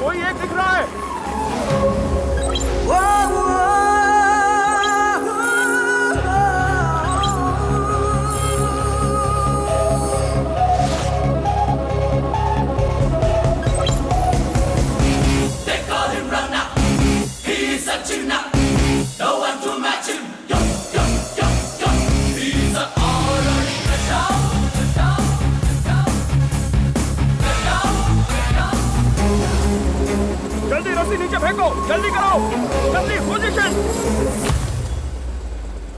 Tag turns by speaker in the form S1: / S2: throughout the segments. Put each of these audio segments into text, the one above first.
S1: कोई एक दिख रहा है। जल्दी रस्सी नीचे फेंको, जल्दी करो, जल्दी पोजीशन।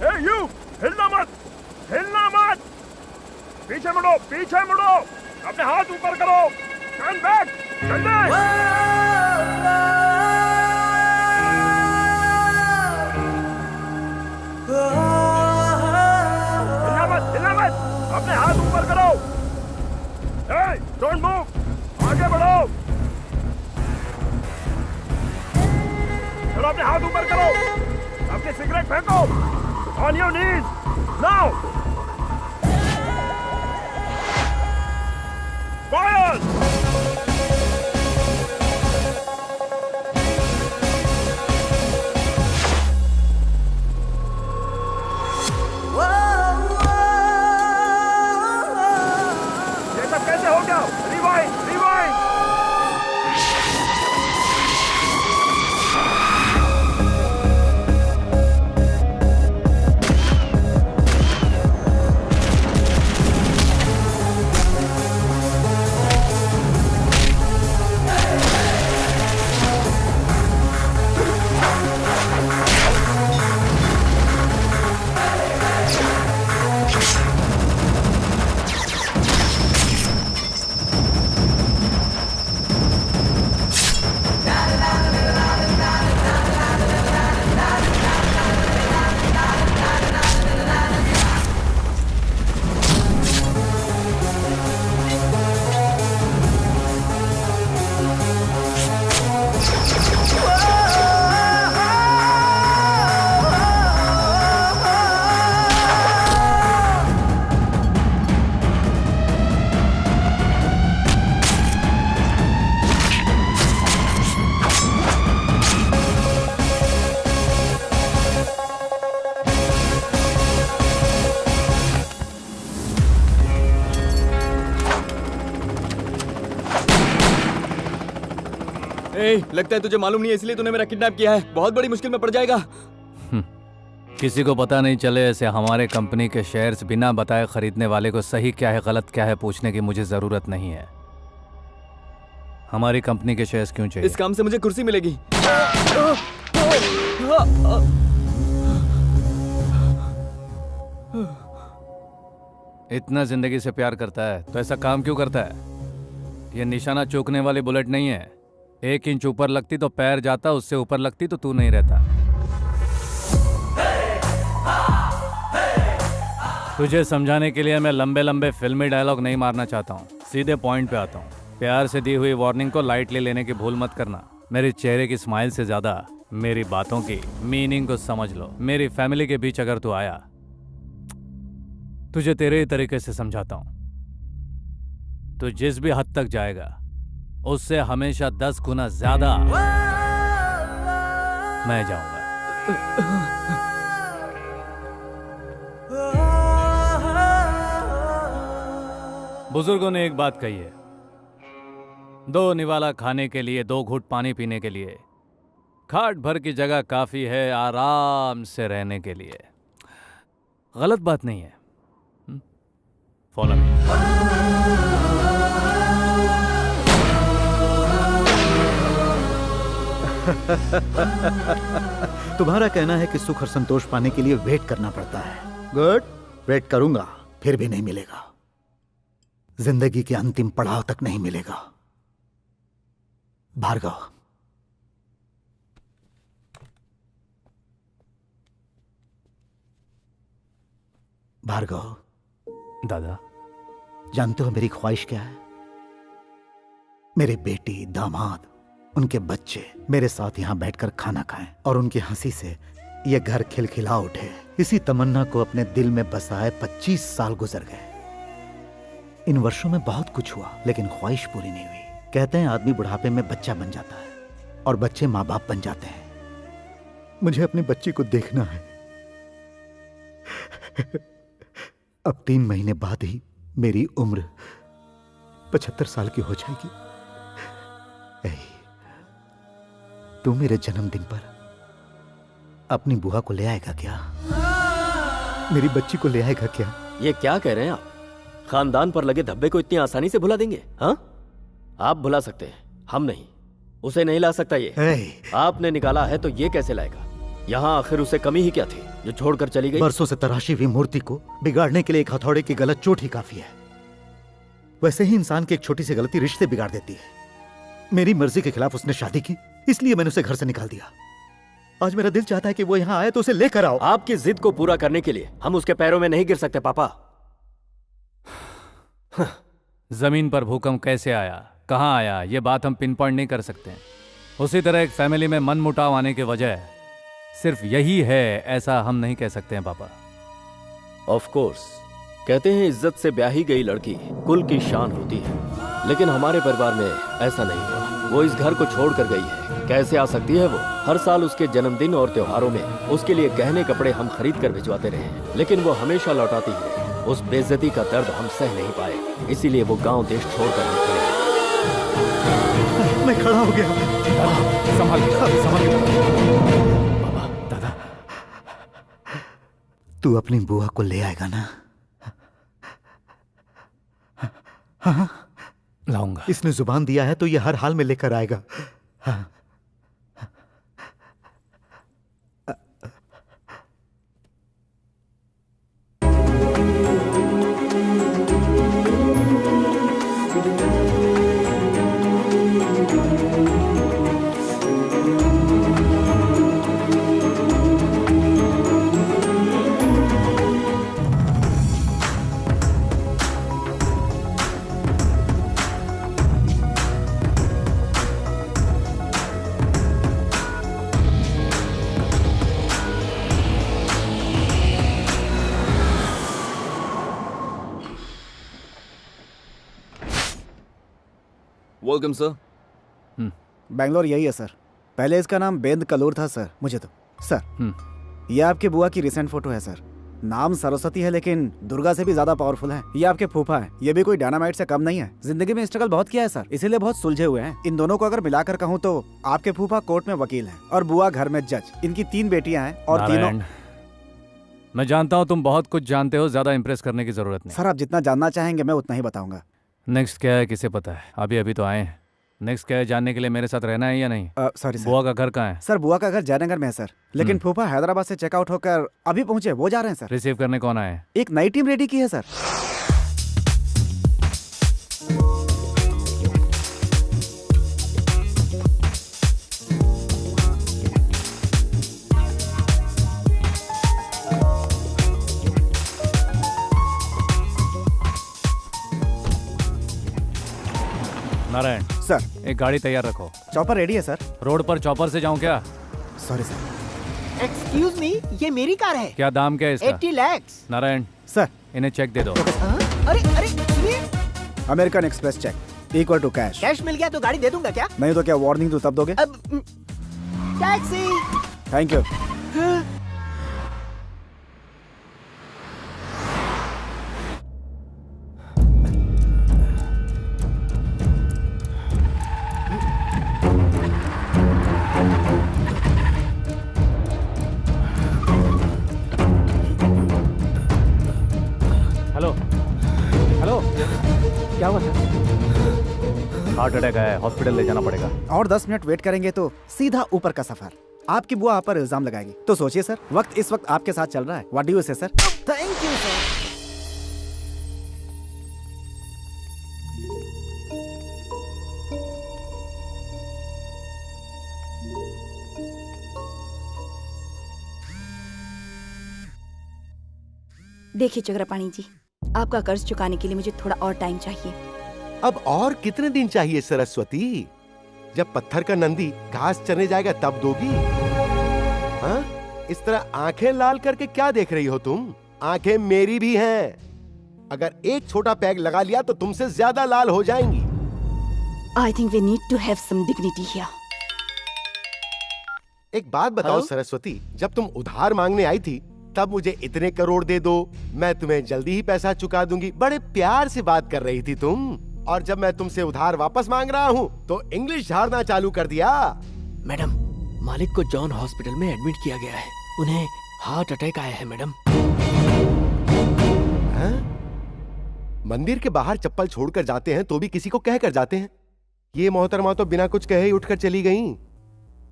S1: ए यू, हिलना मत, हिलना मत। पीछे मुड़ो, पीछे मुड़ो, अपने हाथ ऊपर करो, टर्न बैक, जल्दी। हिलना मत, हिलना मत, अपने हाथ ऊपर करो। ए, डोंट मूव, आगे बढ़ो। चलो अपने हाथ ऊपर करो, अपनी सिगरेट फेंको, on your knees, now, fire. ये सब कैसे हो गया? Rewind, rewind.
S2: लगता है तुझे मालूम नहीं है, इसलिए तूने मेरा किडनैप किया है। बहुत बड़ी मुश्किल में पड़ जाएगा।
S3: किसी को पता नहीं चले ऐसे हमारे कंपनी के शेयर्स बिना बताए खरीदने वाले को सही क्या है गलत क्या है पूछने की मुझे जरूरत नहीं है। हमारी कंपनी के शेयर्स क्यों चाहिए?
S2: इस काम से मुझे कुर्सी मिलेगी।
S3: इतना जिंदगी से प्यार करता है तो ऐसा काम क्यों करता है? ये निशाना चूकने वाली बुलेट नहीं है। 1 इंच ऊपर लगती तो पैर जाता, उससे ऊपर लगती तो तू नहीं रहता। तुझे समझाने के लिए मैं लंबे लंबे फिल्मी डायलॉग नहीं मारना चाहता हूँ, सीधे पॉइंट पे आता हूँ। प्यार से दी हुई वार्निंग को लाइटली लेने की भूल मत करना। मेरे चेहरे की स्माइल से ज्यादा मेरी बातों की मीनिंग को समझ लो। मेरी फैमिली के बीच अगर तू आया, तुझे तेरे ही तरीके से समझाता हूँ। तू जिस भी हद तक जाएगा उससे हमेशा 10 गुना ज्यादा मैं जाऊंगा। बुजुर्गों ने एक बात कही है, 2 निवाला खाने के लिए 2 घूंट पानी पीने के लिए खाट भर की जगह काफी है आराम से रहने के लिए। गलत बात नहीं है। Follow me.
S4: तुम्हारा कहना है कि सुख और संतोष पाने के लिए वेट करना पड़ता है। गुड, वेट करूंगा, फिर भी नहीं मिलेगा। जिंदगी के अंतिम पड़ाव तक नहीं मिलेगा। भार्गव, भार्गव,
S3: दादा,
S4: जानते हो मेरी ख्वाहिश क्या है? मेरे बेटी, दामाद, उनके बच्चे मेरे साथ यहां बैठकर खाना खाएं और उनकी हंसी से यह घर खिलखिला उठे। इसी तमन्ना को अपने दिल में बसाए 25 साल गुजर गए। इन वर्षों में बहुत कुछ हुआ, लेकिन ख्वाहिश पूरी नहीं हुई। कहते हैं आदमी बुढ़ापे में बच्चा बन जाता है और बच्चे माँ बाप बन जाते हैं। मुझे अपनी बच्ची को देखना है। अब 3 महीने बाद ही मेरी उम्र 75 साल की हो जाएगी। तू मेरे जन्मदिन पर अपनी बुआ को ले आएगा क्या? मेरी बच्ची को ले आएगा क्या?
S5: ये क्या कह रहे हैं आप? खानदान पर लगे धब्बे को इतनी आसानी से भुला देंगे? हाँ, आप भुला सकते हैं, हम नहीं। उसे नहीं ला सकता ये। आपने निकाला है तो ये कैसे लाएगा? यहाँ आखिर उसे कमी ही क्या थी जो छोड़कर चली गई?
S4: बरसों से तराशी हुई मूर्ति को बिगाड़ने के लिए एक हथौड़े की गलत चोट ही काफी है। वैसे ही इंसान की एक छोटी सी गलती रिश्ते बिगाड़ देती है। मेरी मर्जी के खिलाफ उसने शादी की, इसलिए मैंने उसे घर से निकाल दिया। आज मेरा दिल चाहता है कि वो यहाँ आए तो उसे लेकर आओ।
S5: आपकी जिद को पूरा करने के लिए हम उसके पैरों में नहीं गिर सकते पापा।
S3: जमीन पर भूकंप कैसे आया, कहाँ आया, ये बात हम पिन पॉइंट नहीं कर सकते। उसी तरह एक फैमिली में मन मुटाव आने की वजह सिर्फ यही है, ऐसा हम नहीं कह सकते हैं पापा।
S5: ऑफ कोर्स, कहते हैं इज्जत से ब्याही गई लड़की कुल की शान होती है, लेकिन हमारे परिवार में ऐसा नहीं हुआ। वो इस घर को छोड़कर गई है, कैसे आ सकती है वो? हर साल उसके जन्मदिन और त्योहारों में उसके लिए गहने कपड़े हम खरीद कर भिजवाते रहे, लेकिन वो हमेशा लौटाती ही रही। उस बेइज्जती का दर्द हम सह नहीं पाए, इसीलिए वो गांव देश छोड़कर निकले।
S4: मैं खड़ा हो गया।
S3: संभाल
S5: बाबा,
S4: दादा, तू अपनी बुआ को ले आएगा ना? हाँ,
S3: लाऊंगा।
S4: इसने जुबान दिया है तो ये हर हाल में लेकर आएगा। हाँ।
S2: Welcome sir.
S6: बैंगलोर यही है सर। पहले इसका नाम बेंद कलूर था सर। मुझे तो सर ये आपके बुआ की रिसेंट फोटो है सर। नाम सरस्वती है लेकिन दुर्गा से भी ज्यादा पावरफुल है। ये आपके फूफा है, ये भी कोई डायनामाइट से कम नहीं है। जिंदगी में स्ट्रगल बहुत किया है सर, इसीलिए बहुत सुलझे हुए हैं। इन दोनों को अगर मिलाकर कहूँ तो आपके फूफा कोर्ट में वकील है और बुआ घर में जज। इनकी 3 बेटियां हैं और तीनों।
S3: मैं जानता हूँ तुम बहुत कुछ जानते हो, ज्यादा इम्प्रेस करने की जरूरत नहीं।
S6: सर आप जितना जानना चाहेंगे मैं उतना ही बताऊंगा।
S3: नेक्स्ट क्या है किसे पता है, अभी अभी तो आए हैं। नेक्स्ट क्या है जानने के लिए मेरे साथ रहना है या नहीं?
S6: Sorry sir.
S3: बुआ का घर कहाँ है?
S6: सर बुआ का घर जयनगर में है सर, लेकिन फूफा हैदराबाद से चेकआउट होकर अभी पहुंचे, वो जा रहे हैं सर।
S3: रिसीव करने कौन आए?
S6: एक नई टीम रेडी की है सर।
S3: नारायण
S6: सर
S3: एक गाड़ी तैयार रखो।
S6: चॉपर रेडी है सर।
S3: रोड पर चॉपर से जाऊं क्या?
S6: Sorry sir.
S7: एक्सक्यूज मी, ये मेरी कार है।
S3: क्या दाम क्या है इसका?
S7: 80 lakhs।
S3: नारायण
S6: सर
S3: इन्हें चेक दे दो।
S7: हाँ? अरे अरे सुनिए,
S6: American Express cheque equal to cash.
S7: Cash मिल गया तो गाड़ी दे दूंगा क्या?
S6: नहीं तो क्या वार्निंग दूं तब दोगे?
S7: अब taxi.
S6: Thank you.
S3: Hello hello, क्या हुआ सर? हार्ट अटैक आया है, हॉस्पिटल ले जाना पड़ेगा।
S6: और 10 मिनट वेट करेंगे तो सीधा ऊपर का सफर। आपकी बुआ आप पर इल्जाम लगाएगी, तो सोचिए सर, वक्त इस वक्त आपके साथ चल रहा है। व्हाट डू यू से सर?
S7: Thank you sir.
S8: देखिए चक्रपाणी जी, आपका कर्ज चुकाने के लिए मुझे थोड़ा और टाइम चाहिए।
S9: अब और कितने दिन चाहिए सरस्वती? जब पत्थर का नंदी घास चरने जाएगा तब दोगी? हाँ? इस तरह आंखें लाल करके क्या देख रही हो तुम? आंखें मेरी भी हैं। अगर एक छोटा पैग लगा लिया तो तुमसे ज्यादा लाल हो जाएंगी।
S8: I think we need to have some dignity here.
S9: एक बात बताओ सरस्वती, जब तुम उधार मांगने आई थी तब मुझे इतने करोड़ दे दो, मैं तुम्हें जल्दी ही पैसा चुका दूंगी, बड़े प्यार से बात कर रही थी तुम। और जब मैं तुमसे उधार वापस मांग रहा हूँ तो इंग्लिश झाड़ना चालू कर दिया।
S5: मैडम, मालिक को जॉन हॉस्पिटल में एडमिट किया गया है। उन्हें हार्ट अटैक आया है मैडम।
S9: मंदिर के बाहर चप्पल छोड़कर जाते हैं तो भी किसी को कह कर जाते हैं। ये मोहतरमा तो बिना कुछ कहे ही उठकर चली गईं।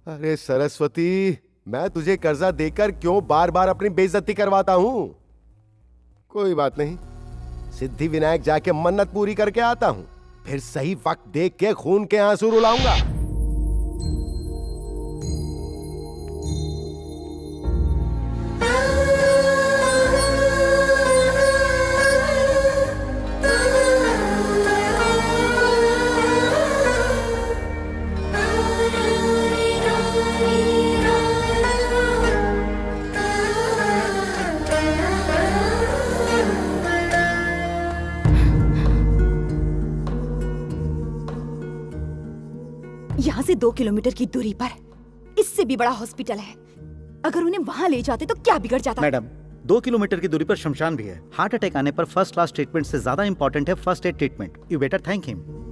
S9: अरे सरस्वती, मैं तुझे कर्जा देकर क्यों बार बार अपनी बेइज्जती करवाता हूं? कोई बात नहीं, सिद्धि विनायक जाके मन्नत पूरी करके आता हूं, फिर सही वक्त देख के खून के आंसू रुलाऊंगा।
S8: यहाँ से 2 किलोमीटर की दूरी पर इससे भी बड़ा हॉस्पिटल है। अगर उन्हें वहाँ ले जाते तो क्या बिगड़ जाता?
S4: मैडम, 2 किलोमीटर की दूरी पर शमशान भी है। हार्ट अटैक आने पर फर्स्ट क्लास ट्रीटमेंट से ज्यादा इंपॉर्टेंट है first aid treatment. You better thank him.